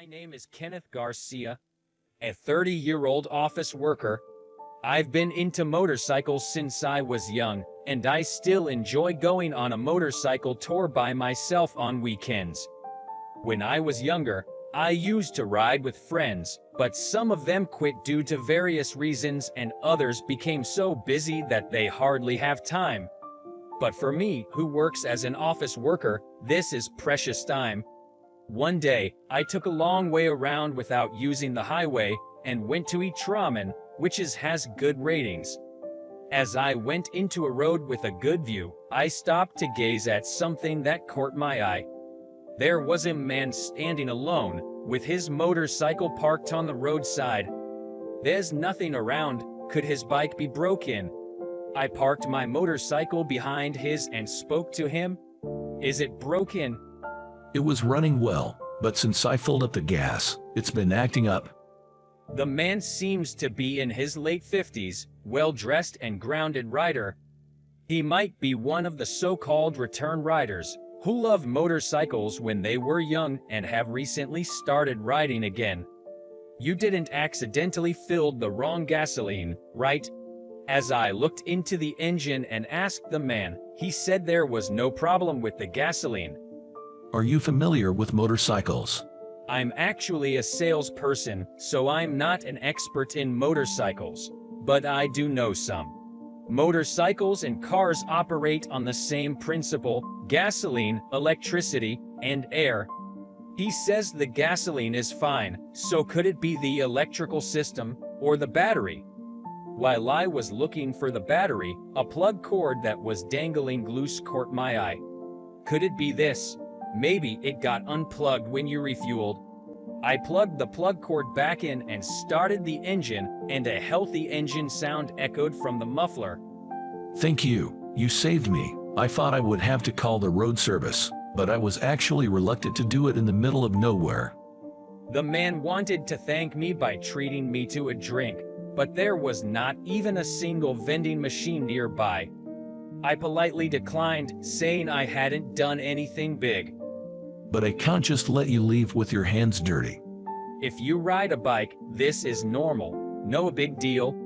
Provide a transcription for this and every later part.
My name is Kenneth Garcia, a 30-year-old office worker. I've been into motorcycles since I was young, and I still enjoy going on a motorcycle tour by myself on weekends. When I was younger, I used to ride with friends, but some of them quit due to various reasons and others became so busy that they hardly have time. But for me, who works as an office worker, this is precious time. One day, I took a long way around without using the highway and went to eat ramen, which has good ratings. As I went into a road with a good view, I stopped to gaze at something that caught my eye. There was a man standing alone, with his motorcycle parked on the roadside. There's nothing around. Could his bike be broken? I parked my motorcycle behind his and spoke to him. Is it broken? It was running well, but since I filled up the gas, it's been acting up. The man seems to be in his late 50s, well-dressed and grounded rider. He might be one of the so-called return riders, who loved motorcycles when they were young and have recently started riding again. You didn't accidentally fill the wrong gasoline, right? As I looked into the engine and asked the man, he said there was no problem with the gasoline. Are you familiar with motorcycles? I'm actually a salesperson, so I'm not an expert in motorcycles, but I do know some. Motorcycles and cars operate on the same principle: gasoline, electricity, and air. He says the gasoline is fine, so could it be the electrical system or the battery? While I was looking for the battery, a plug cord that was dangling loose caught my eye. Could it be this? Maybe it got unplugged when you refueled. I plugged the plug cord back in and started the engine, and a healthy engine sound echoed from the muffler. Thank you. You saved me. I thought I would have to call the road service, but I was actually reluctant to do it in the middle of nowhere. The man wanted to thank me by treating me to a drink, but there was not even a single vending machine nearby. I politely declined, saying I hadn't done anything big. But I can't just let you leave with your hands dirty. If you ride a bike, this is normal. No big deal.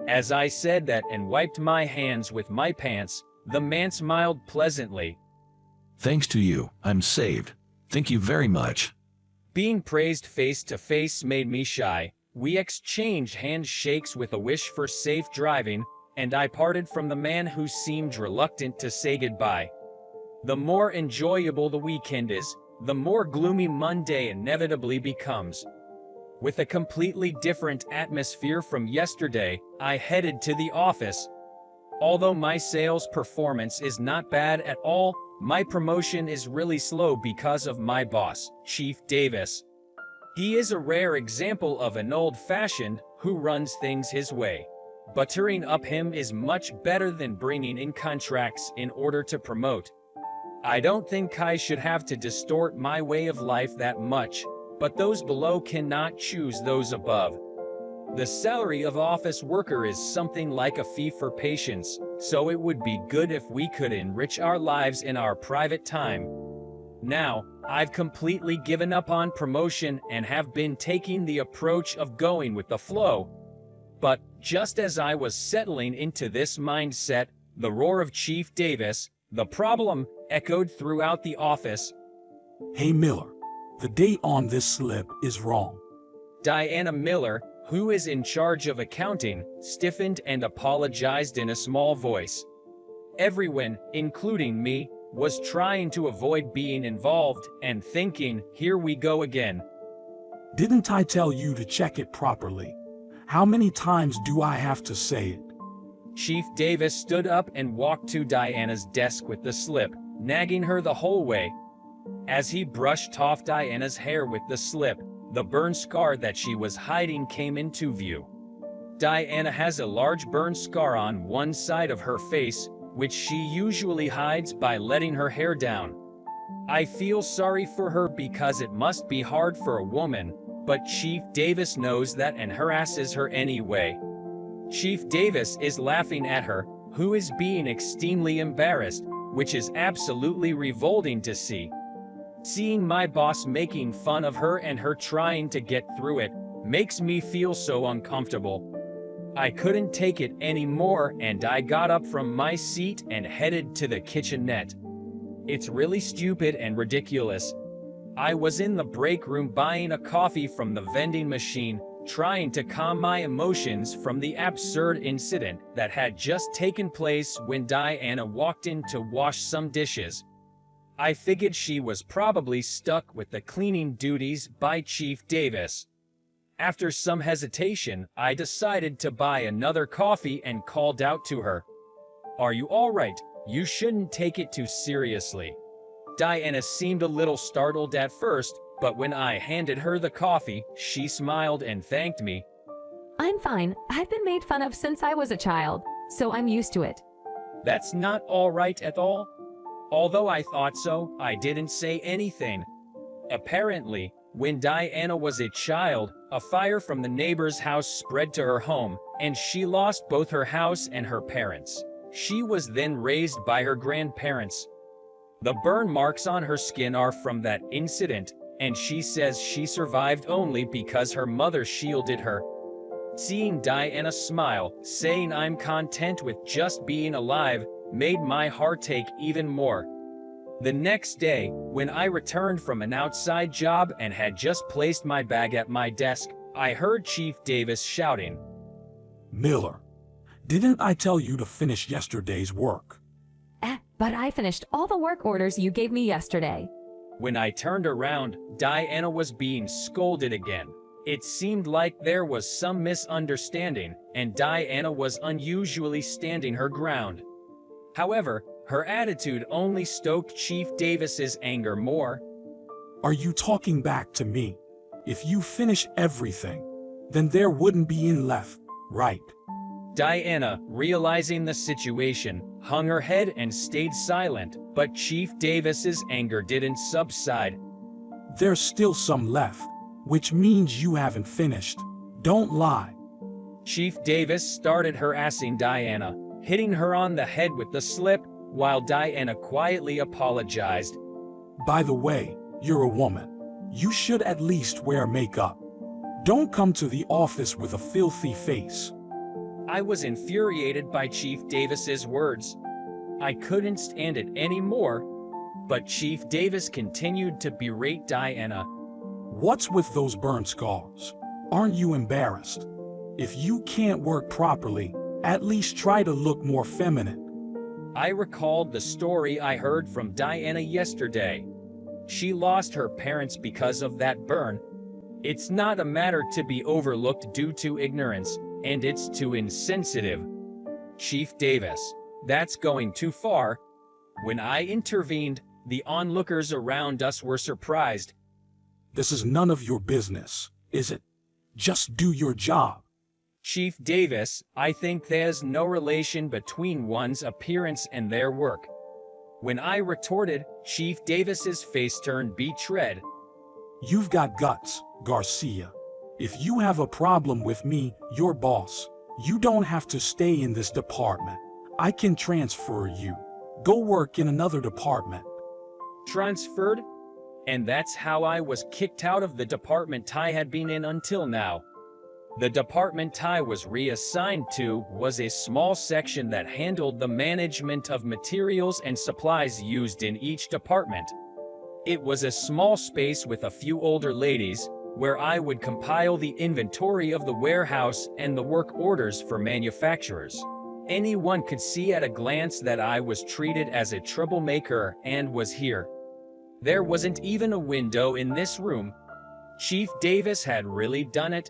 As I said that and wiped my hands with my pants, the man smiled pleasantly. Thanks to you, I'm saved. Thank you very much. Being praised face to face made me shy. We exchanged handshakes with a wish for safe driving, and I parted from the man who seemed reluctant to say goodbye. The more enjoyable the weekend is, the more gloomy Monday inevitably becomes. With a completely different atmosphere from yesterday, I headed to the office. Although my sales performance is not bad at all, my promotion is really slow because of my boss, Chief Davis. He is a rare example of an old-fashioned who runs things his way. Buttering up him is much better than bringing in contracts in order to promote. I don't think I should have to distort my way of life that much, but those below cannot choose those above. The salary of office worker is something like a fee for patience, so it would be good if we could enrich our lives in our private time. Now, I've completely given up on promotion and have been taking the approach of going with the flow. But, just as I was settling into this mindset, the roar of Chief Davis, the problem, echoed throughout the office. Hey Miller, the date on this slip is wrong. Diana Miller, who is in charge of accounting, stiffened and apologized in a small voice. Everyone, including me, was trying to avoid being involved and thinking, here we go again. Didn't I tell you to check it properly? How many times do I have to say it? Chief Davis stood up and walked to Diana's desk with the slip, nagging her the whole way. As he brushed off Diana's hair with the slip, the burn scar that she was hiding came into view. Diana has a large burn scar on one side of her face, which she usually hides by letting her hair down. I feel sorry for her because it must be hard for a woman, but Chief Davis knows that and harasses her anyway. Chief Davis is laughing at her, who is being extremely embarrassed, which is absolutely revolting to see. Seeing my boss making fun of her and her trying to get through it makes me feel so uncomfortable. I couldn't take it anymore and I got up from my seat and headed to the kitchenette. It's really stupid and ridiculous. I was in the break room buying a coffee from the vending machine, trying to calm my emotions from the absurd incident that had just taken place when Diana walked in to wash some dishes. I figured she was probably stuck with the cleaning duties by Chief Davis. After some hesitation, I decided to buy another coffee and called out to her. "Are you all right? You shouldn't take it too seriously." Diana seemed a little startled at first, but when I handed her the coffee, she smiled and thanked me. I'm fine. I've been made fun of since I was a child, so I'm used to it. That's not all right at all. Although I thought so, I didn't say anything. Apparently, when Diana was a child, a fire from the neighbor's house spread to her home, and she lost both her house and her parents. She was then raised by her grandparents. The burn marks on her skin are from that incident, and she says she survived only because her mother shielded her. Seeing Diana smile, saying I'm content with just being alive, made my heart ache even more. The next day, when I returned from an outside job and had just placed my bag at my desk, I heard Chief Davis shouting, Miller, didn't I tell you to finish yesterday's work? But I finished all the work orders you gave me yesterday. When I turned around, Diana was being scolded again. It seemed like there was some misunderstanding, and Diana was unusually standing her ground. However, her attitude only stoked Chief Davis's anger more. Are you talking back to me? If you finish everything, then there wouldn't be any left, right? Diana, realizing the situation, hung her head and stayed silent, but Chief Davis's anger didn't subside. There's still some left, which means you haven't finished. Don't lie. Chief Davis started harassing Diana, hitting her on the head with the slip, while Diana quietly apologized. By the way, you're a woman. You should at least wear makeup. Don't come to the office with a filthy face. I was infuriated by Chief Davis's words. I couldn't stand it anymore, but Chief Davis continued to berate Diana. What's with those burn scars? Aren't you embarrassed? If you can't work properly, at least try to look more feminine. I recalled the story I heard from Diana yesterday. She lost her parents because of that burn. It's not a matter to be overlooked due to ignorance, and it's too insensitive. Chief Davis, that's going too far. When I intervened, the onlookers around us were surprised. This is none of your business, is it? Just do your job. Chief Davis, I think there's no relation between one's appearance and their work. When I retorted, Chief Davis's face turned betrayed. You've got guts, Garcia. If you have a problem with me, your boss, you don't have to stay in this department. I can transfer you. Go work in another department. Transferred? And that's how I was kicked out of the department I had been in until now. The department I was reassigned to was a small section that handled the management of materials and supplies used in each department. It was a small space with a few older ladies, where I would compile the inventory of the warehouse and the work orders for manufacturers. Anyone could see at a glance that I was treated as a troublemaker and was here. There wasn't even a window in this room. Chief Davis had really done it.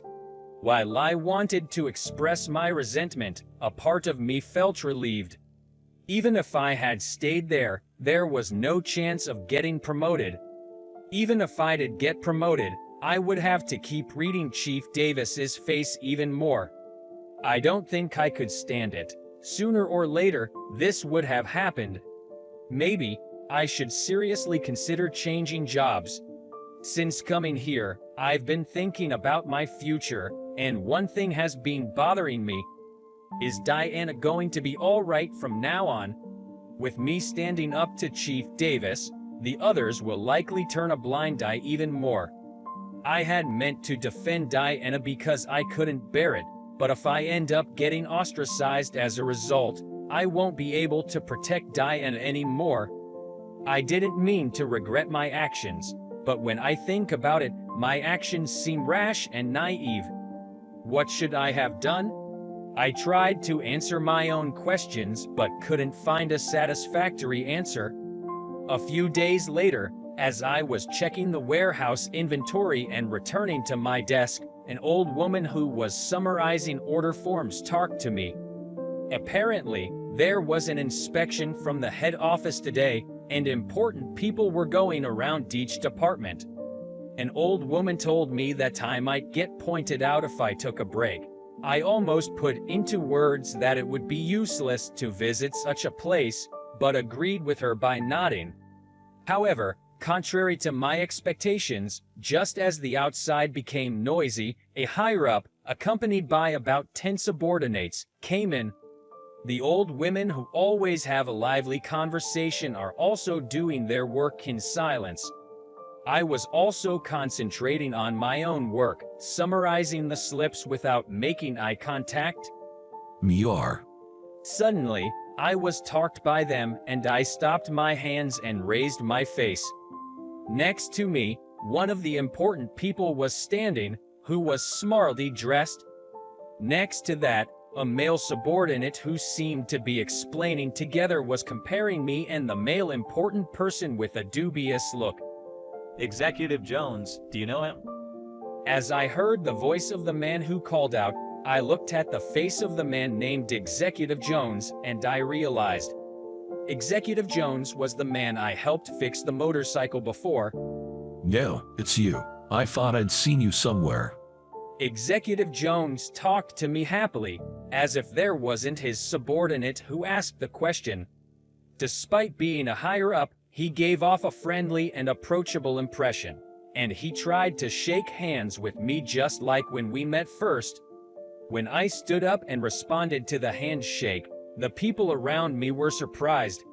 While I wanted to express my resentment, a part of me felt relieved. Even if I had stayed there, there was no chance of getting promoted. Even if I did get promoted, I would have to keep reading Chief Davis's face even more. I don't think I could stand it. Sooner or later, this would have happened. Maybe I should seriously consider changing jobs. Since coming here, I've been thinking about my future, and one thing has been bothering me. Is Diana going to be all right from now on? With me standing up to Chief Davis, the others will likely turn a blind eye even more. I had meant to defend Diana because I couldn't bear it, but if I end up getting ostracized as a result, I won't be able to protect Diana anymore. I didn't mean to regret my actions, but when I think about it, my actions seem rash and naive. What should I have done? I tried to answer my own questions but couldn't find a satisfactory answer. A few days later, as I was checking the warehouse inventory and returning to my desk, an old woman who was summarizing order forms talked to me. Apparently, there was an inspection from the head office today, and important people were going around each department. An old woman told me that I might get pointed out if I took a break. I almost put into words that it would be useless to visit such a place, but agreed with her by nodding. However, contrary to my expectations, just as the outside became noisy, a higher-up, accompanied by about 10 subordinates, came in. The old women who always have a lively conversation are also doing their work in silence. I was also concentrating on my own work, summarizing the slips without making eye contact. Miar. Suddenly, I was talked by them and I stopped my hands and raised my face. Next to me, one of the important people was standing, who was smartly dressed. Next to that, a male subordinate who seemed to be explaining together was comparing me and the male important person with a dubious look. Executive Jones, do you know him? As I heard the voice of the man who called out, I looked at the face of the man named Executive Jones, and I realized Executive Jones was the man I helped fix the motorcycle before. No, it's you. I thought I'd seen you somewhere. Executive Jones talked to me happily, as if there wasn't his subordinate who asked the question. Despite being a higher-up, he gave off a friendly and approachable impression, and he tried to shake hands with me just like when we met first. When I stood up and responded to the handshake, the people around me were surprised.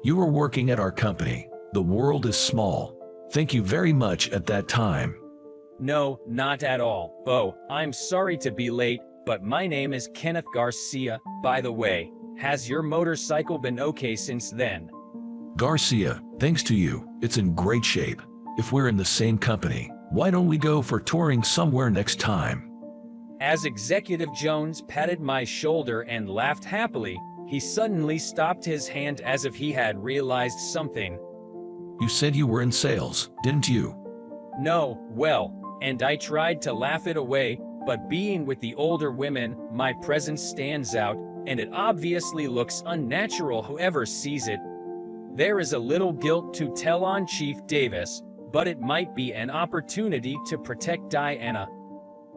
You were working at our company. The world is small. Thank you very much at that time. No, not at all. Oh, I'm sorry to be late, but my name is Kenneth Garcia, by the way. Has your motorcycle been okay since then? Garcia, thanks to you, it's in great shape. If we're in the same company, why don't we go for touring somewhere next time? As Executive Jones patted my shoulder and laughed happily, he suddenly stopped his hand as if he had realized something. You said you were in sales, didn't you? No, well, and I tried to laugh it away, but being with the older women, my presence stands out, and it obviously looks unnatural whoever sees it. There is a little guilt to tell on Chief Davis, but it might be an opportunity to protect Diana.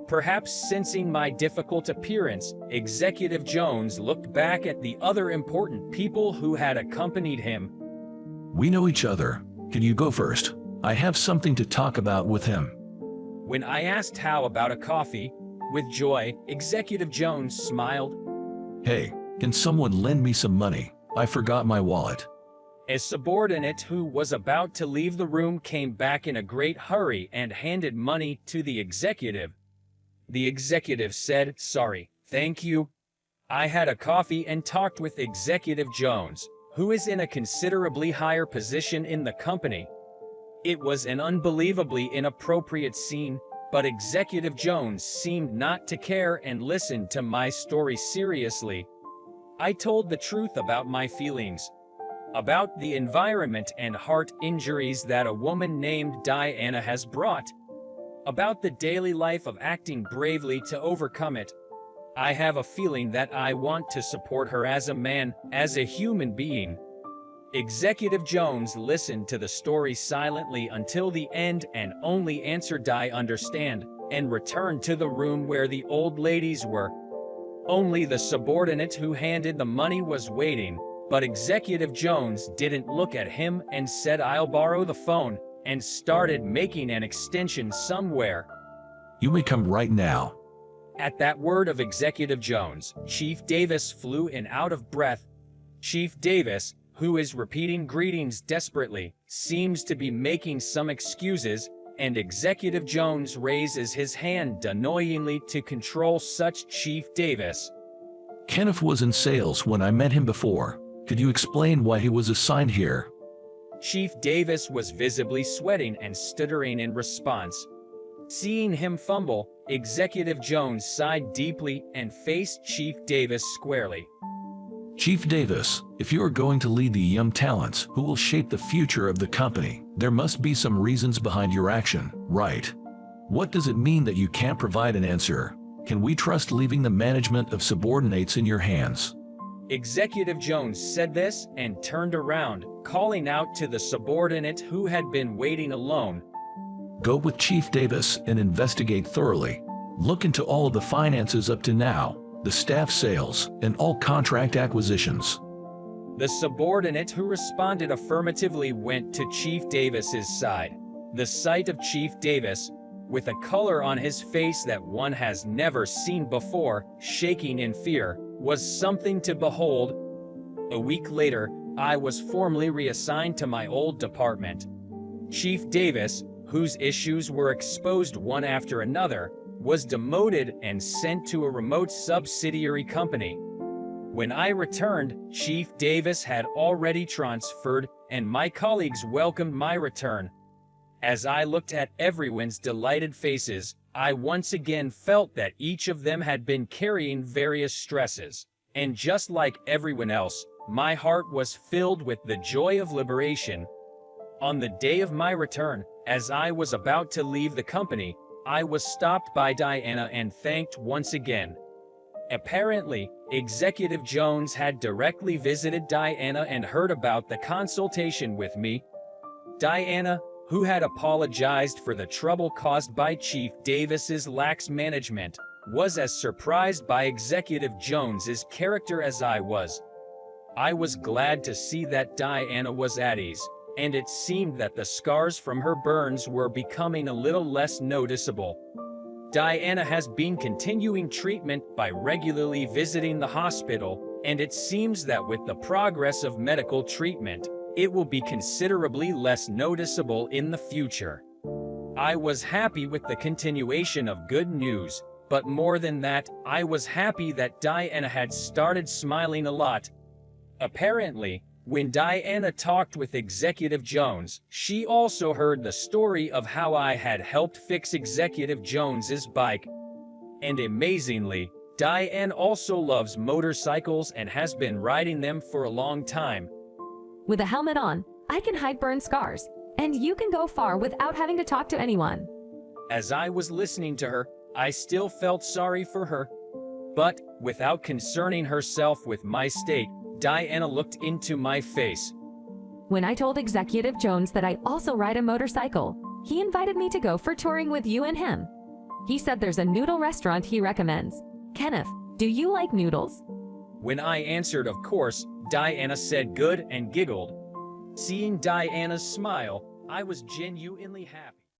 Perhaps sensing my difficult appearance, Executive Jones looked back at the other important people who had accompanied him. We know each other. Can you go first? I have something to talk about with him. When I asked how about a coffee, with joy, Executive Jones smiled. Hey, can someone lend me some money? I forgot my wallet. A subordinate who was about to leave the room came back in a great hurry and handed money to the executive. The executive said, "Sorry, thank you." I had a coffee and talked with Executive Jones, who is in a considerably higher position in the company. It was an unbelievably inappropriate scene, but Executive Jones seemed not to care and listened to my story seriously. I told the truth about my feelings, about the environment and heart injuries that a woman named Diana has brought, about the daily life of acting bravely to overcome it. I have a feeling that I want to support her as a man, as a human being. Executive Jones listened to the story silently until the end and only answered "I understand," and returned to the room where the old ladies were. Only the subordinate who handed the money was waiting, but Executive Jones didn't look at him and said, "I'll borrow the phone," and started making an extension somewhere. You may come right now. At that word of Executive Jones, Chief Davis flew in out of breath. "Chief Davis, who is repeating greetings desperately, seems to be making some excuses, and Executive Jones raises his hand annoyingly to control such Chief Davis. Kenneth was in sales when I met him before. Could you explain why he was assigned here? Chief Davis was visibly sweating and stuttering in response. Seeing him fumble, Executive Jones sighed deeply and faced Chief Davis squarely. Chief Davis, if you are going to lead the young talents who will shape the future of the company, there must be some reasons behind your action, right? What does it mean that you can't provide an answer? Can we trust leaving the management of subordinates in your hands? Executive Jones said this and turned around, calling out to the subordinate who had been waiting alone. Go with Chief Davis and investigate thoroughly. Look into all of the finances up to now, the staff sales, and all contract acquisitions. The subordinate who responded affirmatively went to Chief Davis's side. The sight of Chief Davis, with a color on his face that one has never seen before, shaking in fear, was something to behold. A week later, I was formally reassigned to my old department. Chief Davis, whose issues were exposed one after another, was demoted and sent to a remote subsidiary company. When I returned, Chief Davis had already transferred, and my colleagues welcomed my return. As I looked at everyone's delighted faces, I once again felt that each of them had been carrying various stresses. And just like everyone else, my heart was filled with the joy of liberation. On the day of my return, as I was about to leave the company, I was stopped by Diana and thanked once again. Apparently, Executive Jones had directly visited Diana and heard about the consultation with me. Diana, who had apologized for the trouble caused by Chief Davis's lax management, was as surprised by Executive Jones's character as I was. I was glad to see that Diana was at ease, and it seemed that the scars from her burns were becoming a little less noticeable. Diana has been continuing treatment by regularly visiting the hospital, and it seems that with the progress of medical treatment, it will be considerably less noticeable in the future. I was happy with the continuation of good news, but more than that, I was happy that Diana had started smiling a lot. Apparently, when Diana talked with Executive Jones, she also heard the story of how I had helped fix Executive Jones's bike. And amazingly, Diana also loves motorcycles and has been riding them for a long time. With a helmet on, I can hide burn scars, and you can go far without having to talk to anyone. As I was listening to her, I still felt sorry for her. But, without concerning herself with my state, Diana looked into my face. When I told Executive Jones that I also ride a motorcycle, he invited me to go for touring with you and him. He said there's a noodle restaurant he recommends. Kenneth, do you like noodles? When I answered of course, Diana said good and giggled. Seeing Diana's smile, I was genuinely happy.